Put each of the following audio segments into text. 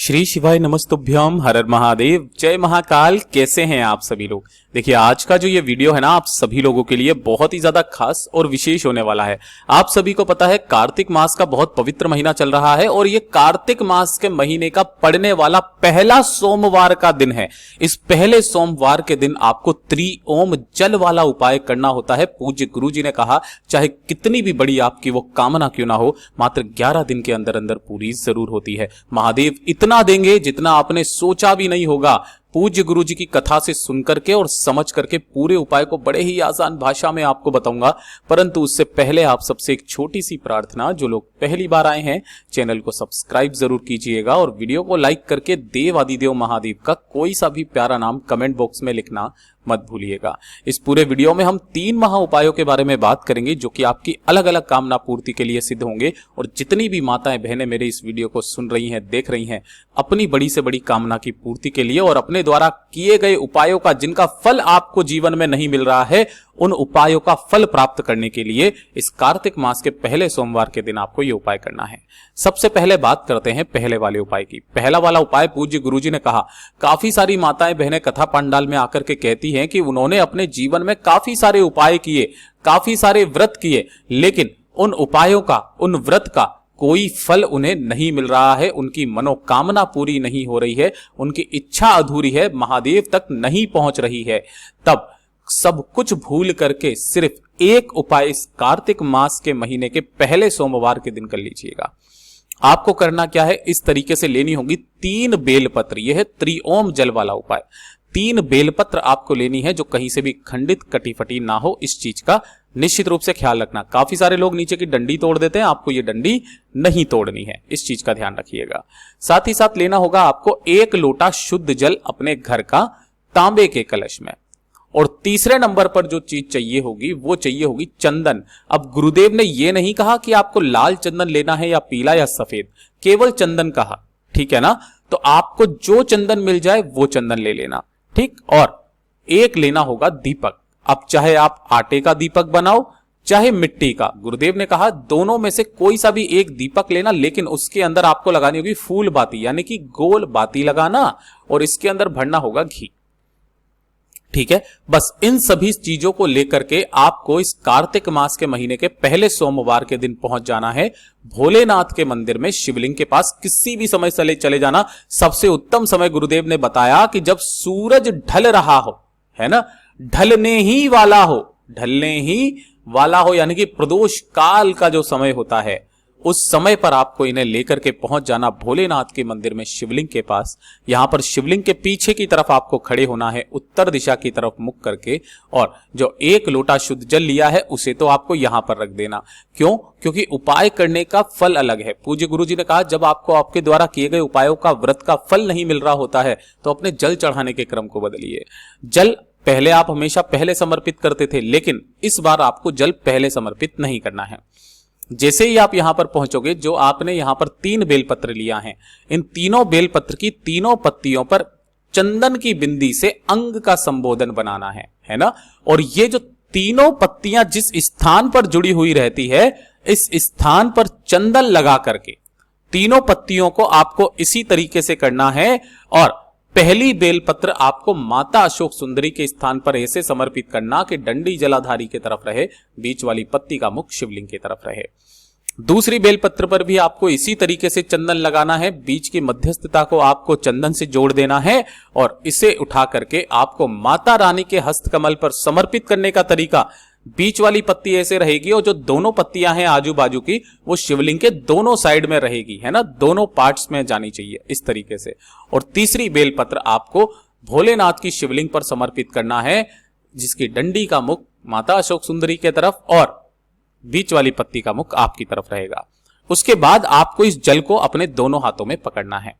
श्री शिवाय नमस्तुभ्यम, हर हर महादेव, जय महाकाल। कैसे हैं आप सभी लोग। देखिए आज का जो ये वीडियो है ना, आप सभी लोगों के लिए बहुत ही ज्यादा खास और विशेष होने वाला है। आप सभी को पता है कार्तिक मास का बहुत पवित्र महीना चल रहा है और ये कार्तिक मास के महीने का पड़ने वाला पहला सोमवार का दिन है। इस पहले सोमवार के दिन आपको त्रिओम जल वाला उपाय करना होता है। पूज्य गुरु जी ने कहा चाहे कितनी भी बड़ी आपकी वो कामना क्यों ना हो, मात्र 11 दिन के अंदर अंदर पूरी जरूर होती है। महादेव इतना देंगे जितना आपने सोचा भी नहीं होगा। पूज्य गुरु जी की कथा से सुनकर के और समझ करके पूरे उपाय को बड़े ही आसान भाषा में आपको बताऊंगा, परंतु उससे पहले आप सबसे एक छोटी सी प्रार्थना। जो लोग पहली बार आए हैं चैनल को सब्सक्राइब जरूर कीजिएगा और वीडियो को लाइक करके देव आदिदेव महादेव का कोई सा भी प्यारा नाम कमेंट बॉक्स में लिखना मत भूलिएगा। इस पूरे वीडियो में हम 3 महा उपायों के बारे में बात करेंगे जो कि आपकी अलग अलग कामना पूर्ति के लिए सिद्ध होंगे। और जितनी भी माताएं बहनें मेरे इस वीडियो को सुन रही हैं, देख रही हैं, अपनी बड़ी से बड़ी कामना की पूर्ति के लिए और अपने द्वारा किए गए उपायों का जिनका फल आपको जीवन में नहीं मिल रहा है, उन उपायों का फल प्राप्त करने के लिए इस कार्तिक मास के पहले सोमवार के दिन आपको ये उपाय करना है। सबसे पहले बात करते हैं पहले वाले उपाय की। पहला वाला उपाय पूज्य गुरुजी ने कहा, काफी सारी माताएं बहनें कथा पंडाल में आकर के कहती हैं कि उन्होंने अपने जीवन में काफी सारे उपाय किए, काफी सारे व्रत किए, लेकिन उन उपायों का, उन व्रत का कोई फल उन्हें नहीं मिल रहा है। उनकी मनोकामना पूरी नहीं हो रही है, उनकी इच्छा अधूरी है, महादेव तक नहीं पहुंच रही है। तब सब कुछ भूल करके सिर्फ एक उपाय इस कार्तिक मास के महीने के पहले सोमवार के दिन कर लीजिएगा। आपको करना क्या है, इस तरीके से लेनी होगी 3 बेलपत्र। यह है त्रिओम जल वाला उपाय। 3 बेलपत्र आपको लेनी है जो कहीं से भी खंडित कटी फटी ना हो। इस चीज का निश्चित रूप से ख्याल रखना। काफी सारे लोग नीचे की डंडी तोड़ देते हैं, आपको ये डंडी नहीं तोड़नी है, इस चीज का ध्यान रखिएगा। साथ ही साथ लेना होगा आपको 1 लोटा शुद्ध जल अपने घर का तांबे के कलश में। और तीसरे नंबर पर जो चीज चाहिए होगी वो चाहिए होगी चंदन। अब गुरुदेव ने ये नहीं कहा कि आपको लाल चंदन लेना है या पीला या सफेद, केवल चंदन कहा, ठीक है ना। तो आपको जो चंदन मिल जाए वो चंदन ले लेना, ठीक। और एक लेना होगा दीपक। अब चाहे आप आटे का दीपक बनाओ चाहे मिट्टी का, गुरुदेव ने कहा दोनों में से कोई सा भी एक दीपक लेना, लेकिन उसके अंदर आपको लगानी होगी फूल बाती, यानी कि गोल बाती लगाना, और इसके अंदर भरना होगा घी, ठीक है। बस इन सभी चीजों को लेकर के आपको इस कार्तिक मास के महीने के पहले सोमवार के दिन पहुंच जाना है भोलेनाथ के मंदिर में, शिवलिंग के पास। किसी भी समय चले जाना। सबसे उत्तम समय गुरुदेव ने बताया कि जब सूरज ढल रहा हो, है ना, ढलने ही वाला हो, ढलने ही वाला हो, यानी कि प्रदोष काल का जो समय होता है, उस समय पर आपको इन्हें लेकर के पहुंच जाना भोलेनाथ के मंदिर में शिवलिंग के पास। यहां पर शिवलिंग के पीछे की तरफ आपको खड़े होना है, उत्तर दिशा की तरफ मुख करके, और जो 1 लोटा शुद्ध जल लिया है उसे तो आपको यहां पर रख देना। क्यों? क्योंकि उपाय करने का फल अलग है। पूज्य गुरु जी ने कहा जब आपको आपके द्वारा किए गए उपायों का, व्रत का फल नहीं मिल रहा होता है तो अपने जल चढ़ाने के क्रम को बदलिए। जल पहले आप हमेशा पहले समर्पित करते थे, लेकिन इस बार आपको जल पहले समर्पित नहीं करना है। जैसे ही आप यहां पर पहुंचोगे, जो आपने यहां पर 3 बेलपत्र लिया है, इन तीनों बेलपत्र की तीनों पत्तियों पर चंदन की बिंदी से अंग का संबोधन बनाना है ना। और ये जो तीनों पत्तियां जिस स्थान पर जुड़ी हुई रहती है, इस स्थान पर चंदन लगा करके तीनों पत्तियों को आपको इसी तरीके से करना है। और पहली बेलपत्र आपको माता अशोक सुंदरी के स्थान पर ऐसे समर्पित करना कि डंडी जलाधारी की तरफ रहे, बीच वाली पत्ती का मुख शिवलिंग की तरफ रहे। दूसरी बेलपत्र पर भी आपको इसी तरीके से चंदन लगाना है, बीच की मध्यस्थता को आपको चंदन से जोड़ देना है, और इसे उठा करके आपको माता रानी के हस्तकमल पर समर्पित करने का तरीका, बीच वाली पत्ती ऐसे रहेगी और जो दोनों पत्तियां हैं आजू बाजू की, वो शिवलिंग के दोनों साइड में रहेगी, है ना, दोनों पार्ट्स में जानी चाहिए इस तरीके से। और तीसरी बेलपत्र आपको भोलेनाथ की शिवलिंग पर समर्पित करना है, जिसकी डंडी का मुख माता अशोक सुंदरी की तरफ और बीच वाली पत्ती का मुख आपकी तरफ रहेगा। उसके बाद आपको इस जल को अपने दोनों हाथों में पकड़ना है।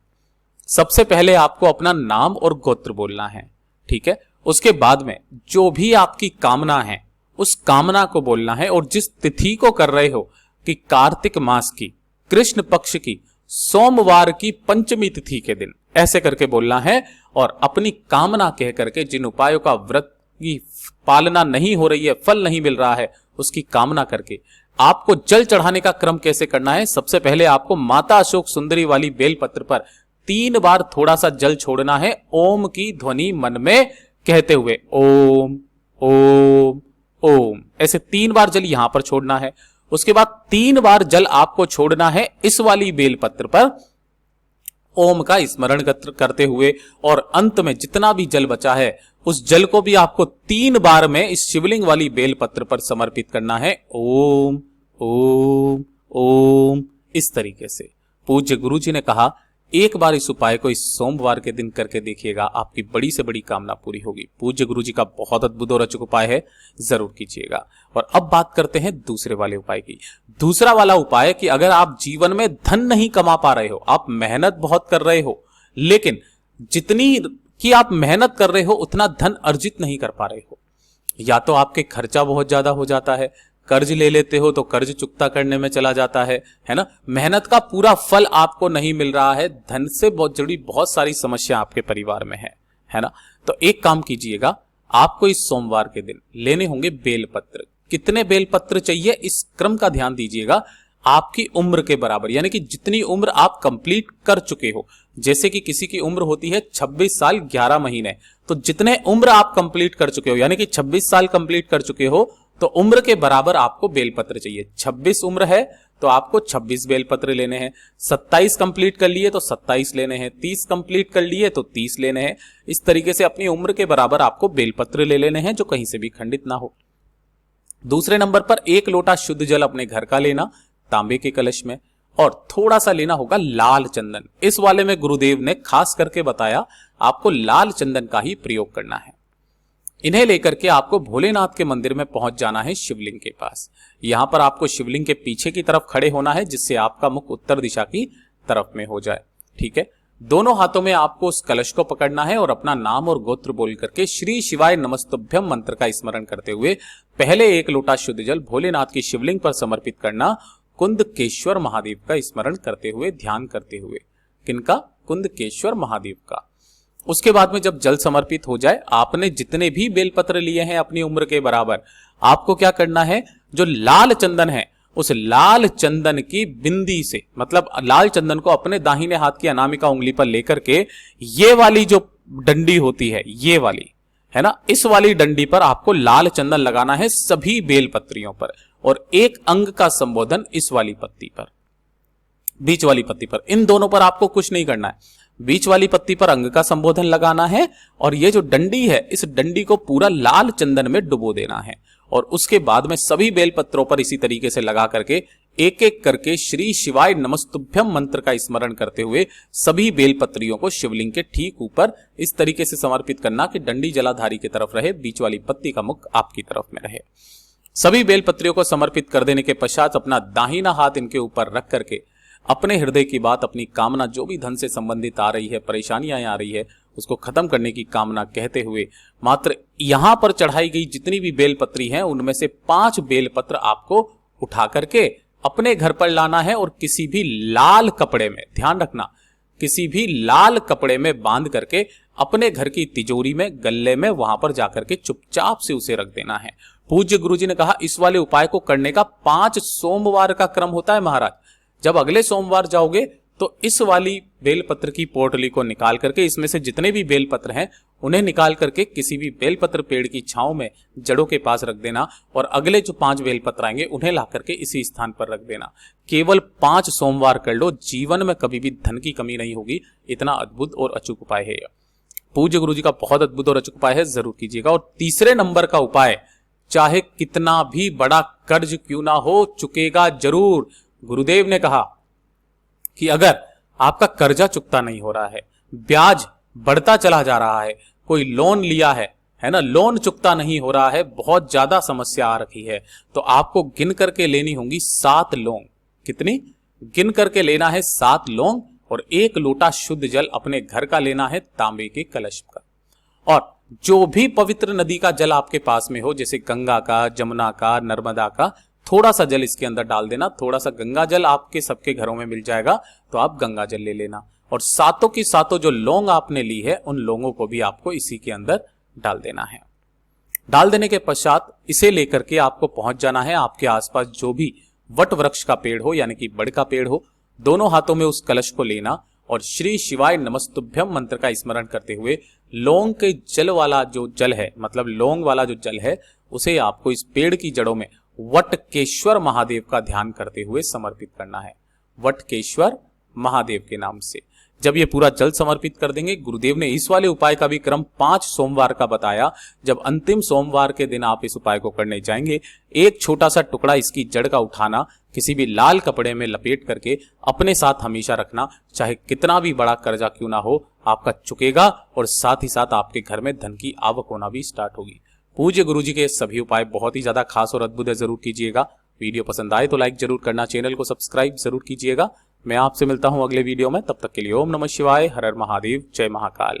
सबसे पहले आपको अपना नाम और गोत्र बोलना है, ठीक है। उसके बाद में जो भी आपकी कामना है उस कामना को बोलना है, और जिस तिथि को कर रहे हो कि कार्तिक मास की कृष्ण पक्ष की सोमवार की पंचमी तिथि के दिन, ऐसे करके बोलना है। और अपनी कामना कह करके जिन उपायों का व्रत की पालना नहीं हो रही है, फल नहीं मिल रहा है, उसकी कामना करके आपको जल चढ़ाने का क्रम कैसे करना है। सबसे पहले आपको माता अशोक सुंदरी वाली बेलपत्र पर 3 बार थोड़ा सा जल छोड़ना है ओम की ध्वनि मन में कहते हुए, ओम ओम ओम। ऐसे 3 बार जल यहां पर छोड़ना है। उसके बाद 3 बार जल आपको छोड़ना है इस वाली बेलपत्र पर ओम का स्मरण करते हुए, और अंत में जितना भी जल बचा है उस जल को भी आपको 3 बार में इस शिवलिंग वाली बेलपत्र पर समर्पित करना है, ओम ओम ओम। इस तरीके से पूज्य गुरु जी ने कहा एक बार इस उपाय को इस सोमवार के दिन करके देखिएगा, आपकी बड़ी से बड़ी कामना पूरी होगी। पूज्य गुरु जी का बहुत अद्भुत और अचूक उपाय है, जरूर कीजिएगा। और अब बात करते हैं दूसरे वाले उपाय की। दूसरा वाला उपाय कि अगर आप जीवन में धन नहीं कमा पा रहे हो, आप मेहनत बहुत कर रहे हो, लेकिन जितनी कि आप मेहनत कर रहे हो उतना धन अर्जित नहीं कर पा रहे हो, या तो आपके खर्चा बहुत ज्यादा हो जाता है, कर्ज ले लेते हो तो कर्ज चुकता करने में चला जाता है ना, मेहनत का पूरा फल आपको नहीं मिल रहा है, धन से बहुत जुड़ी बहुत सारी समस्या आपके परिवार में है ना। तो एक काम कीजिएगा, आपको इस सोमवार के दिन लेने होंगे बेलपत्र। कितने बेलपत्र चाहिए इस क्रम का ध्यान दीजिएगा, आपकी उम्र के बराबर, यानी कि जितनी उम्र आप कंप्लीट कर चुके हो। जैसे कि किसी की उम्र होती है 26 साल 11 महीने, तो जितने उम्र आप कंप्लीट कर चुके हो, यानी कि 26 साल कंप्लीट कर चुके हो, तो उम्र के बराबर आपको बेलपत्र चाहिए। 26 उम्र है तो आपको 26 बेलपत्र लेने हैं, 27 कंप्लीट कर लिए तो 27 लेने हैं, 30 कंप्लीट कर लिए तो 30 लेने हैं। इस तरीके से अपनी उम्र के बराबर आपको बेलपत्र ले लेने हैं जो कहीं से भी खंडित ना हो। दूसरे नंबर पर 1 लोटा शुद्ध जल अपने घर का लेना तांबे के कलश में, और थोड़ा सा लेना होगा लाल चंदन। इस वाले में गुरुदेव ने खास करके बताया आपको लाल चंदन का ही प्रयोग करना है। इन्हें लेकर के आपको भोलेनाथ के मंदिर में पहुंच जाना है शिवलिंग के पास। यहां पर आपको शिवलिंग के पीछे की तरफ खड़े होना है, जिससे आपका मुख उत्तर दिशा की तरफ में हो जाए। ठीक है, दोनों हाथों में आपको उस कलश को पकड़ना है और अपना नाम और गोत्र बोल करके श्री शिवाय नमस्तुभ्यम मंत्र का स्मरण करते हुए पहले 1 लोटा शुद्ध जल भोलेनाथ की शिवलिंग पर समर्पित करना, कुंदकेश्वर महादेव का स्मरण करते हुए, ध्यान करते हुए। किनका? कुंदकेश्वर महादेव का। उसके बाद में जब जल समर्पित हो जाए, आपने जितने भी बेलपत्र लिए हैं अपनी उम्र के बराबर, आपको क्या करना है, जो लाल चंदन है उस लाल चंदन की बिंदी से, मतलब लाल चंदन को अपने दाहिने हाथ की अनामिका उंगली पर लेकर के, ये वाली जो डंडी होती है, ये वाली है ना, इस वाली डंडी पर आपको लाल चंदन लगाना है सभी बेलपत्रियों पर, और एक अंग का संबोधन इस वाली पत्ती पर, बीच वाली पत्ती पर। इन दोनों पर आपको कुछ नहीं करना है, बीच वाली पत्ती पर अंग का संबोधन लगाना है, और ये जो डंडी है इस डंडी को पूरा लाल चंदन में डुबो देना है। और उसके बाद में सभी बेलपत्रों पर इसी तरीके से लगा करके एक एक करके श्री शिवाय नमस्तुभ्यम मंत्र का स्मरण करते हुए सभी बेलपत्रियों को शिवलिंग के ठीक ऊपर इस तरीके से समर्पित करना कि डंडी जलाधारी की तरफ रहे, बीच वाली पत्ती का मुख आपकी तरफ में रहे। सभी बेलपत्रियों को समर्पित कर देने के पश्चात अपना दाहिना हाथ इनके ऊपर रख करके अपने हृदय की बात, अपनी कामना, जो भी धन से संबंधित आ रही है, परेशानियां आ रही है, उसको खत्म करने की कामना कहते हुए मात्र यहां पर चढ़ाई गई जितनी भी बेलपत्री हैं उनमें से 5 बेलपत्र आपको उठा करके अपने घर पर लाना है, और किसी भी लाल कपड़े में, ध्यान रखना, किसी भी लाल कपड़े में बांध करके अपने घर की तिजोरी में, गल्ले में, वहां पर जाकर के चुपचाप से उसे रख देना है। पूज्य गुरुजी ने कहा इस वाले उपाय को करने का 5 सोमवार का क्रम होता है महाराज। जब अगले सोमवार जाओगे तो इस वाली बेलपत्र की पोटली को निकाल करके, इसमें से जितने भी बेलपत्र हैं उन्हें निकाल करके किसी भी बेलपत्र पेड़ की छांव में जड़ों के पास रख देना, और अगले जो 5 बेलपत्र आएंगे उन्हें ला करके इसी स्थान पर रख देना। केवल 5 सोमवार कर लो, जीवन में कभी भी धन की कमी नहीं होगी। इतना अद्भुत और अचूक उपाय है यह, पूज्य गुरु जी का बहुत अद्भुत और अचूक उपाय है, जरूर कीजिएगा। और तीसरे नंबर का उपाय, चाहे कितना भी बड़ा कर्ज क्यों ना हो, चुकेगा जरूर। गुरुदेव ने कहा कि अगर आपका कर्जा चुकता नहीं हो रहा है, ब्याज बढ़ता चला जा रहा है, कोई लोन लिया है ना, लोन चुकता नहीं हो रहा है, बहुत ज्यादा समस्या आ रखी है, तो आपको गिन करके लेनी होंगी 7 लौंग। कितनी? गिन करके लेना है 7 लौंग, और 1 लोटा शुद्ध जल अपने घर का लेना है तांबे के कलश का। और जो भी पवित्र नदी का जल आपके पास में हो, जैसे गंगा का, जमुना का, नर्मदा का, थोड़ा सा जल इसके अंदर डाल देना। थोड़ा सा गंगा जल आपके सबके घरों में मिल जाएगा तो आप गंगा जल ले लेना, और 7 की 7 जो लौंग आपने ली है उन लौंगों को भी आपको इसी के अंदर डाल देना है। डाल देने के पश्चात इसे लेकर के आपको पहुंच जाना है आपके आसपास जो भी वट वृक्ष का पेड़ हो, यानी कि बड़ का पेड़ हो, दोनों हाथों में उस कलश को लेना, और श्री शिवाय नमस्तुभ्यम मंत्र का स्मरण करते हुए लौंग के जल वाला जो जल है, मतलब लौंग वाला जो जल है, उसे आपको इस पेड़ की जड़ों में वटकेश्वर महादेव का ध्यान करते हुए समर्पित करना है। वटकेश्वर महादेव के नाम से जब ये पूरा जल समर्पित कर देंगे, गुरुदेव ने इस वाले उपाय का भी क्रम 5 सोमवार का बताया। जब अंतिम सोमवार के दिन आप इस उपाय को करने जाएंगे, एक छोटा सा टुकड़ा इसकी जड़ का उठाना, किसी भी लाल कपड़े में लपेट करके अपने साथ हमेशा रखना। चाहे कितना भी बड़ा कर्जा क्यों ना हो, आपका चुकेगा और साथ ही साथ आपके घर में धन की आवक होना भी स्टार्ट होगी। पूज्य गुरुजी के सभी उपाय बहुत ही ज्यादा खास और अद्भुत है, जरूर कीजिएगा। वीडियो पसंद आए तो लाइक जरूर करना, चैनल को सब्सक्राइब जरूर कीजिएगा। मैं आपसे मिलता हूं अगले वीडियो में, तब तक के लिए ओम नमः शिवाय, हर हर महादेव, जय महाकाल।